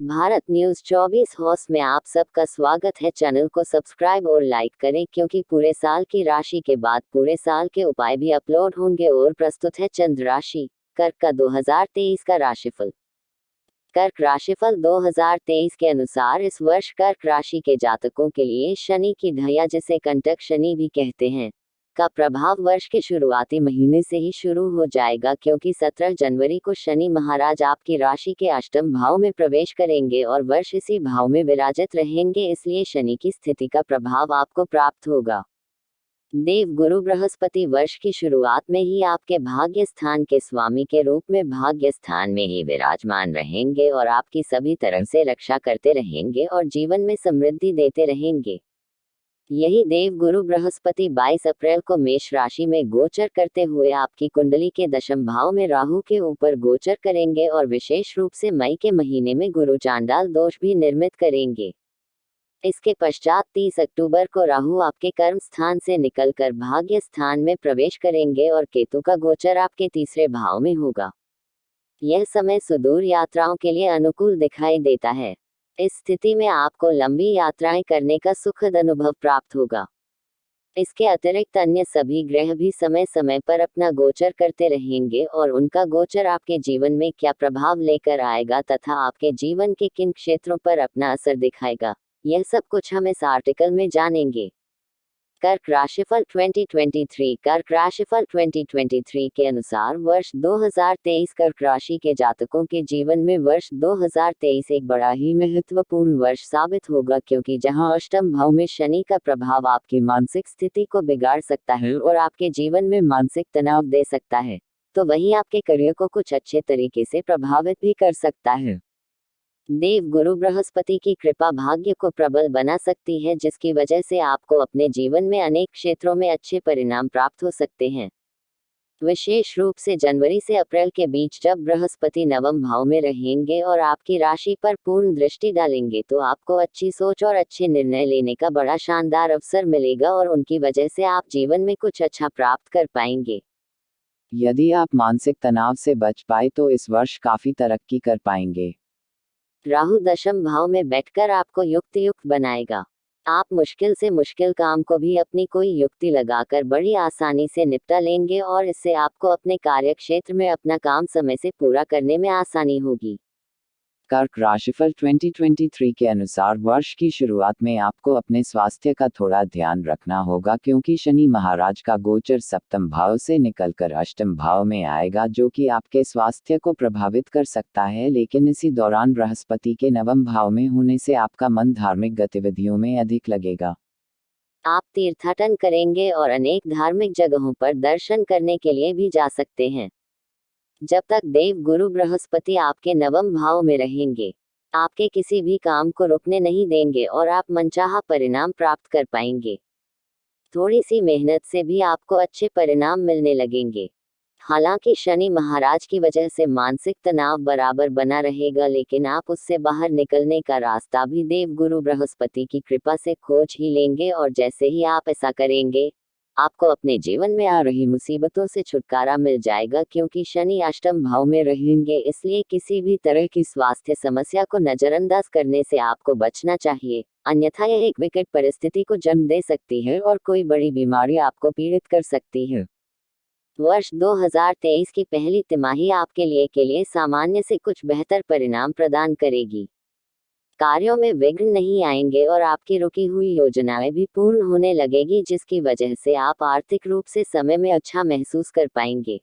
Bharat news 24 house में आप सबका स्वागत है। चैनल को सब्सक्राइब और लाइक करें क्योंकि पूरे साल की राशि के बाद पूरे साल के उपाय भी अपलोड होंगे। और प्रस्तुत है चंद्र राशि कर्क का 2023 का राशिफल। कर्क राशिफल 2023 के अनुसार इस वर्ष कर्क राशि के जातकों के लिए शनि की ढैया, जिसे कंटक शनि भी कहते हैं, का प्रभाव वर्ष के शुरुआती महीने से ही शुरू हो जाएगा, क्योंकि 17 जनवरी को शनि महाराज आपकी राशि के अष्टम भाव में प्रवेश करेंगे और वर्ष इसी भाव में विराजित रहेंगे। इसलिए शनि की स्थिति का प्रभाव आपको प्राप्त होगा। देव गुरु बृहस्पति वर्ष की शुरुआत में ही आपके भाग्य स्थान के स्वामी के रूप में भाग्य स्थान में ही विराजमान रहेंगे और आपकी सभी तरह से रक्षा करते रहेंगे और जीवन में समृद्धि देते रहेंगे। यही देव गुरु बृहस्पति 22 अप्रैल को मेष राशि में गोचर करते हुए आपकी कुंडली के दशम भाव में राहु के ऊपर गोचर करेंगे और विशेष रूप से मई के महीने में गुरु चांडाल दोष भी निर्मित करेंगे। इसके पश्चात 30 अक्टूबर को राहु आपके कर्म स्थान से निकलकर भाग्य स्थान में प्रवेश करेंगे और केतु का गोचर आपके तीसरे भाव में होगा। यह समय सुदूर यात्राओं के लिए अनुकूल दिखाई देता है। इस स्थिति में आपको लंबी यात्राएं करने का सुखद अनुभव प्राप्त होगा। इसके अतिरिक्त अन्य सभी ग्रह भी समय समय पर अपना गोचर करते रहेंगे और उनका गोचर आपके जीवन में क्या प्रभाव लेकर आएगा तथा आपके जीवन के किन क्षेत्रों पर अपना असर दिखाएगा, यह सब कुछ हम इस आर्टिकल में जानेंगे। कर्क राशिफल 2023। कर्क राशिफल 2023 के अनुसार वर्ष 2023 कर्क राशि के जातकों के जीवन में वर्ष 2023 एक बड़ा ही महत्वपूर्ण वर्ष साबित होगा, क्योंकि जहां अष्टम भाव में शनि का प्रभाव आपकी मानसिक स्थिति को बिगाड़ सकता है और आपके जीवन में मानसिक तनाव दे सकता है, तो वहीं आपके करियर को कुछ अच्छे तरीके से प्रभावित भी कर सकता है। देव गुरु बृहस्पति की कृपा भाग्य को प्रबल बना सकती है, जिसकी वजह से आपको अपने जीवन में अनेक क्षेत्रों में अच्छे परिणाम प्राप्त हो सकते हैं। विशेष रूप से जनवरी से अप्रैल के बीच जब बृहस्पति नवम भाव में रहेंगे और आपकी राशि पर पूर्ण दृष्टि डालेंगे, तो आपको अच्छी सोच और अच्छे निर्णय लेने का बड़ा शानदार अवसर मिलेगा और उनकी वजह से आप जीवन में कुछ अच्छा प्राप्त कर पाएंगे। यदि आप मानसिक तनाव से बच पाए तो इस वर्ष काफी तरक्की कर पाएंगे। राहु दशम भाव में बैठकर आपको युक्त बनाएगा। आप मुश्किल से मुश्किल काम को भी अपनी कोई युक्ति लगाकर बड़ी आसानी से निपटा लेंगे और इससे आपको अपने कार्य क्षेत्र में अपना काम समय से पूरा करने में आसानी होगी। कर्क राशिफल 2023 के अनुसार वर्ष की शुरुआत में आपको अपने स्वास्थ्य का थोड़ा ध्यान रखना होगा, क्योंकि शनि महाराज का गोचर सप्तम भाव से निकलकर अष्टम भाव में आएगा, जो कि आपके स्वास्थ्य को प्रभावित कर सकता है। लेकिन इसी दौरान बृहस्पति के नवम भाव में होने से आपका मन धार्मिक गतिविधियों में अधिक लगेगा। आप तीर्थाटन करेंगे और अनेक धार्मिक जगहों पर दर्शन करने के लिए भी जा सकते हैं। जब तक देव गुरु बृहस्पति आपके नवम भाव में रहेंगे, आपके किसी भी काम को रुकने नहीं देंगे और आप मनचाहा परिणाम प्राप्त कर पाएंगे। थोड़ी सी मेहनत से भी आपको अच्छे परिणाम मिलने लगेंगे। हालांकि शनि महाराज की वजह से मानसिक तनाव बराबर बना रहेगा, लेकिन आप उससे बाहर निकलने का रास्ता भी देव गुरु बृहस्पति की कृपा से खोज ही लेंगे। और जैसे ही आप ऐसा करेंगे, आपको अपने जीवन में आ रही मुसीबतों से छुटकारा मिल जाएगा, क्योंकि शनि अष्टम भाव में रहेंगे। इसलिए किसी भी तरह की स्वास्थ्य समस्या को नजरअंदाज करने से आपको बचना चाहिए, अन्यथा यह एक विकट परिस्थिति को जन्म दे सकती है और कोई बड़ी बीमारी आपको पीड़ित कर सकती है। वर्ष 2023 की पहली तिमाही आपके लिए सामान्य से कुछ बेहतर परिणाम प्रदान करेगी। कार्यों में विघ्न नहीं आएंगे और आपकी रुकी हुई योजनाएं भी पूर्ण होने लगेगी, जिसकी वजह से आप आर्थिक रूप से समय में अच्छा महसूस कर पाएंगे।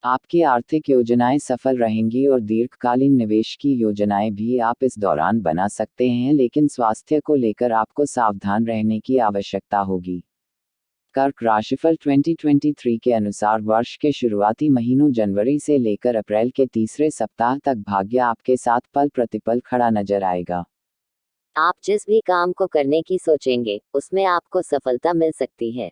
आपकी आर्थिक योजनाएं सफल रहेंगी और दीर्घकालीन निवेश की योजनाएं भी आप इस दौरान बना सकते हैं, लेकिन स्वास्थ्य को लेकर आपको सावधान रहने की आवश्यकता होगी। कर्क राशिफल 2023 के अनुसार वर्ष के शुरुआती महीनों जनवरी से लेकर अप्रैल के तीसरे सप्ताह तक भाग्य आपके साथ पल प्रतिपल खड़ा नजर आएगा। आप जिस भी काम को करने की सोचेंगे, उसमें आपको सफलता मिल सकती है।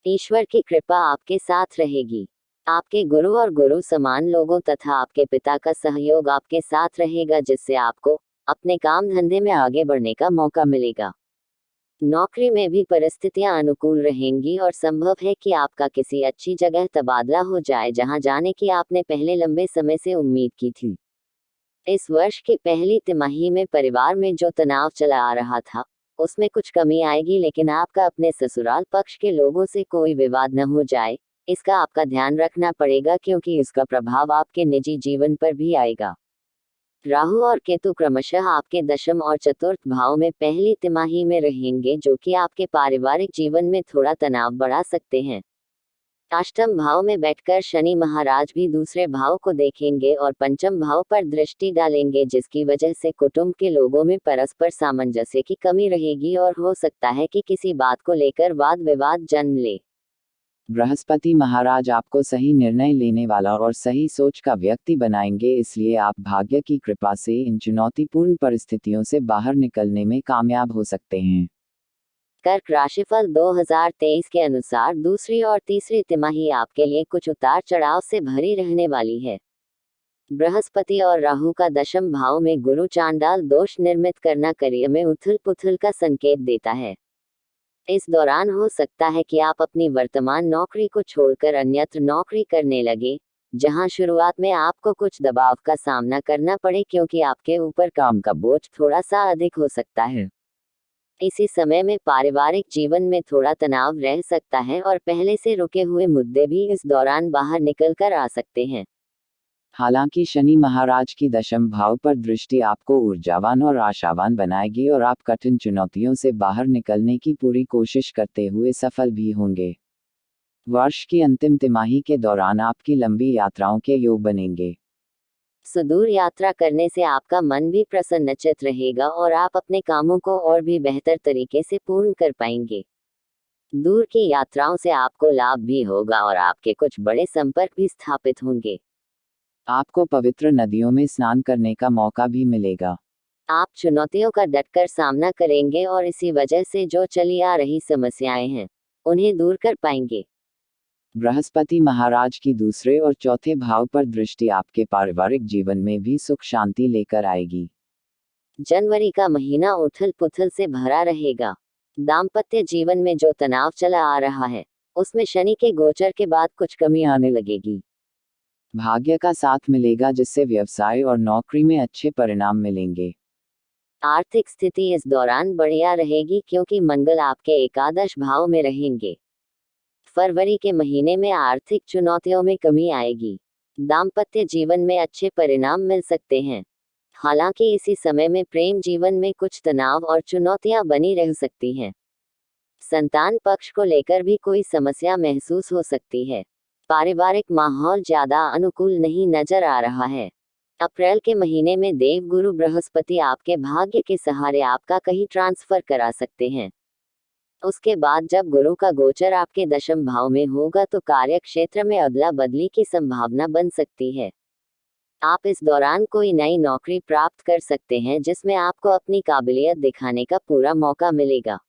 ईश्वर की कृपा आपके साथ रहेगी। आपके गुरु और गुरु समान लोगों तथा आपके पिता का सहयोग आपके साथ रहेगा, जिससे आपको अपने काम धंधे में आगे बढ़ने का मौका मिलेगा। नौकरी में भी परिस्थितियां अनुकूल रहेंगी और संभव है कि आपका किसी अच्छी जगह तबादला हो जाए, जहां जाने की आपने पहले लंबे समय से उम्मीद की थी। इस वर्ष की पहली तिमाही में परिवार में जो तनाव चला आ रहा था उसमें कुछ कमी आएगी, लेकिन आपका अपने ससुराल पक्ष के लोगों से कोई विवाद न हो जाए, इसका आपका ध्यान रखना पड़ेगा क्योंकि इसका प्रभाव आपके निजी जीवन पर भी आएगा। राहु और केतु क्रमशः आपके दशम और चतुर्थ भाव में पहली तिमाही में रहेंगे, जो कि आपके पारिवारिक जीवन में थोड़ा तनाव बढ़ा सकते हैं। अष्टम भाव में बैठकर शनि महाराज भी दूसरे भाव को देखेंगे और पंचम भाव पर दृष्टि डालेंगे, जिसकी वजह से कुटुंब के लोगों में परस्पर सामंजस्य की कमी रहेगी और हो सकता है कि किसी बात को लेकर वाद विवाद जन्म ले। बृहस्पति महाराज आपको सही निर्णय लेने वाला और सही सोच का व्यक्ति बनाएंगे, इसलिए आप भाग्य की कृपा से इन चुनौतीपूर्ण परिस्थितियों से बाहर निकलने में कामयाब हो सकते हैं। कर्क राशिफल 2023 के अनुसार दूसरी और तीसरी तिमाही आपके लिए कुछ उतार चढ़ाव से भरी रहने वाली है। बृहस्पति और राहु का दशम भाव में गुरु चांडाल दोष निर्मित करना करियर में उथल पुथल का संकेत देता है। इस दौरान हो सकता है कि आप अपनी वर्तमान नौकरी को छोड़कर अन्यत्र नौकरी करने लगे, जहां शुरुआत में आपको कुछ दबाव का सामना करना पड़े क्योंकि आपके ऊपर काम का बोझ थोड़ा सा अधिक हो सकता है। इसी समय में पारिवारिक जीवन में थोड़ा तनाव रह सकता है और पहले से रुके हुए मुद्दे भी इस दौरान बाहर निकल कर आ सकते हैं। हालांकि शनि महाराज की दशम भाव पर दृष्टि आपको ऊर्जावान और आशावान बनाएगी और आप कठिन चुनौतियों से बाहर निकलने की पूरी कोशिश करते हुए सफल भी होंगे। वर्ष की अंतिम तिमाही के दौरान आपकी लंबी यात्राओं के योग बनेंगे। सुदूर यात्रा करने से आपका मन भी प्रसन्नचित्त रहेगा और आप अपने कामों को और भी बेहतर तरीके से पूर्ण कर पाएंगे। दूर की यात्राओं से आपको लाभ भी होगा और आपके कुछ बड़े संपर्क भी स्थापित होंगे। आपको पवित्र नदियों में स्नान करने का मौका भी मिलेगा। आप चुनौतियों का डटकर सामना करेंगे और इसी वजह से जो चली आ रही समस्याएं हैं उन्हें दूर कर पाएंगे। बृहस्पति महाराज की दूसरे और चौथे भाव पर दृष्टि आपके पारिवारिक जीवन में भी सुख शांति लेकर आएगी। जनवरी का महीना उथल पुथल से भरा रहेगा। दाम्पत्य जीवन में जो तनाव चला आ रहा है उसमें शनि के गोचर के बाद कुछ कमी आने लगेगी। भाग्य का साथ मिलेगा, जिससे व्यवसाय और नौकरी में अच्छे परिणाम मिलेंगे। आर्थिक स्थिति इस दौरान बढ़िया रहेगी क्योंकि मंगल आपके एकादश भाव में रहेंगे। फरवरी के महीने में आर्थिक चुनौतियों में कमी आएगी। दाम्पत्य जीवन में अच्छे परिणाम मिल सकते हैं। हालांकि इसी समय में प्रेम जीवन में कुछ तनाव और चुनौतियां बनी रह सकती हैं। संतान पक्ष को लेकर भी कोई समस्या महसूस हो सकती है। पारिवारिक माहौल ज्यादा अनुकूल नहीं नजर आ रहा है। अप्रैल के महीने में देवगुरु बृहस्पति आपके भाग्य के सहारे आपका कहीं ट्रांसफर करा सकते हैं। उसके बाद जब गुरु का गोचर आपके दशम भाव में होगा तो कार्य क्षेत्र में अदला बदली की संभावना बन सकती है। आप इस दौरान कोई नई नौकरी प्राप्त कर सकते हैं जिसमें आपको अपनी काबिलियत दिखाने का पूरा मौका मिलेगा।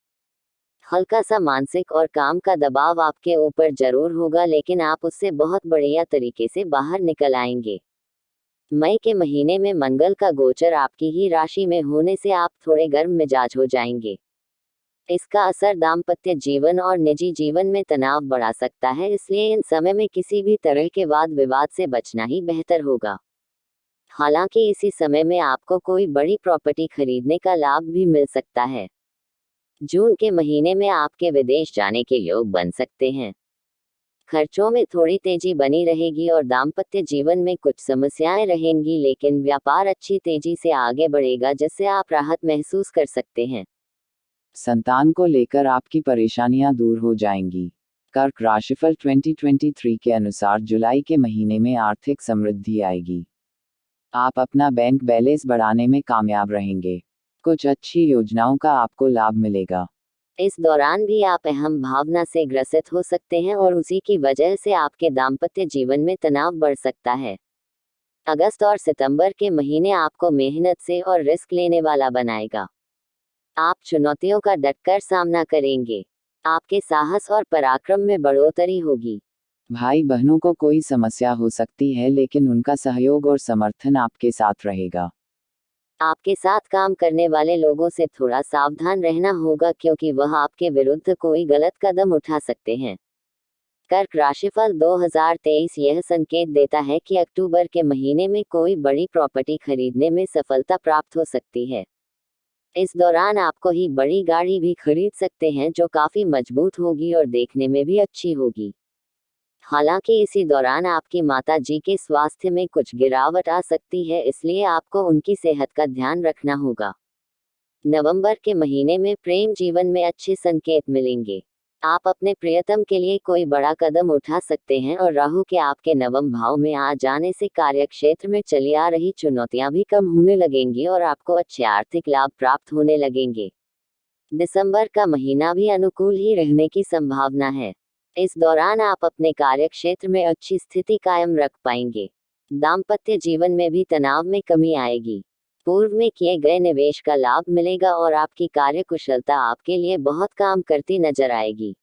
हल्का सा मानसिक और काम का दबाव आपके ऊपर जरूर होगा, लेकिन आप उससे बहुत बढ़िया तरीके से बाहर निकल आएंगे। मई के महीने में मंगल का गोचर आपकी ही राशि में होने से आप थोड़े गर्म मिजाज हो जाएंगे। इसका असर दाम्पत्य जीवन और निजी जीवन में तनाव बढ़ा सकता है, इसलिए इन समय में किसी भी तरह के वाद विवाद से बचना ही बेहतर होगा। हालांकि इसी समय में आपको कोई बड़ी प्रॉपर्टी खरीदने का लाभ भी मिल सकता है। जून के महीने में आपके विदेश जाने के योग बन सकते हैं। खर्चों में थोड़ी तेजी बनी रहेगी और दाम्पत्य जीवन में कुछ समस्याएं रहेंगी, लेकिन व्यापार अच्छी तेजी से आगे बढ़ेगा जिससे आप राहत महसूस कर सकते हैं। संतान को लेकर आपकी परेशानियां दूर हो जाएंगी। कर्क राशिफल 2023 के अनुसार जुलाई के महीने में आर्थिक समृद्धि आएगी। आप अपना बैंक बैलेंस बढ़ाने में कामयाब रहेंगे। कुछ अच्छी योजनाओं का आपको लाभ मिलेगा। इस दौरान भी आप अहम भावना से ग्रसित हो सकते हैं और उसी की वजह से आपके दाम्पत्य जीवन में तनाव बढ़ सकता है। अगस्त और सितंबर के महीने आपको मेहनत से और रिस्क लेने वाला बनाएगा। आप चुनौतियों का डटकर सामना करेंगे। आपके साहस और पराक्रम में बढ़ोतरी होगी। भाई बहनों को कोई समस्या हो सकती है, लेकिन उनका सहयोग और समर्थन आपके साथ रहेगा। आपके साथ काम करने वाले लोगों से थोड़ा सावधान रहना होगा क्योंकि वह आपके विरुद्ध कोई गलत कदम उठा सकते हैं। कर्क राशिफल 2023 यह संकेत देता है कि अक्टूबर के महीने में कोई बड़ी प्रॉपर्टी खरीदने में सफलता प्राप्त हो सकती है। इस दौरान आपको ही बड़ी गाड़ी भी खरीद सकते हैं जो काफी मजबूत होगी और देखने में भी अच्छी होगी। हालांकि इसी दौरान आपकी माता जी के स्वास्थ्य में कुछ गिरावट आ सकती है, इसलिए आपको उनकी सेहत का ध्यान रखना होगा। नवंबर के महीने में प्रेम जीवन में अच्छे संकेत मिलेंगे। आप अपने प्रियतम के लिए कोई बड़ा कदम उठा सकते हैं और राहु के आपके नवम भाव में आ जाने से कार्यक्षेत्र में चली आ रही चुनौतियां भी कम होने लगेंगी और आपको अच्छे आर्थिक लाभ प्राप्त होने लगेंगे। दिसंबर का महीना भी अनुकूल ही रहने की संभावना है। इस दौरान आप अपने कार्यक्षेत्र में अच्छी स्थिति कायम रख पाएंगे। दाम्पत्य जीवन में भी तनाव में कमी आएगी। पूर्व में किए गए निवेश का लाभ मिलेगा और आपकी कार्यकुशलता आपके लिए बहुत काम करती नजर आएगी।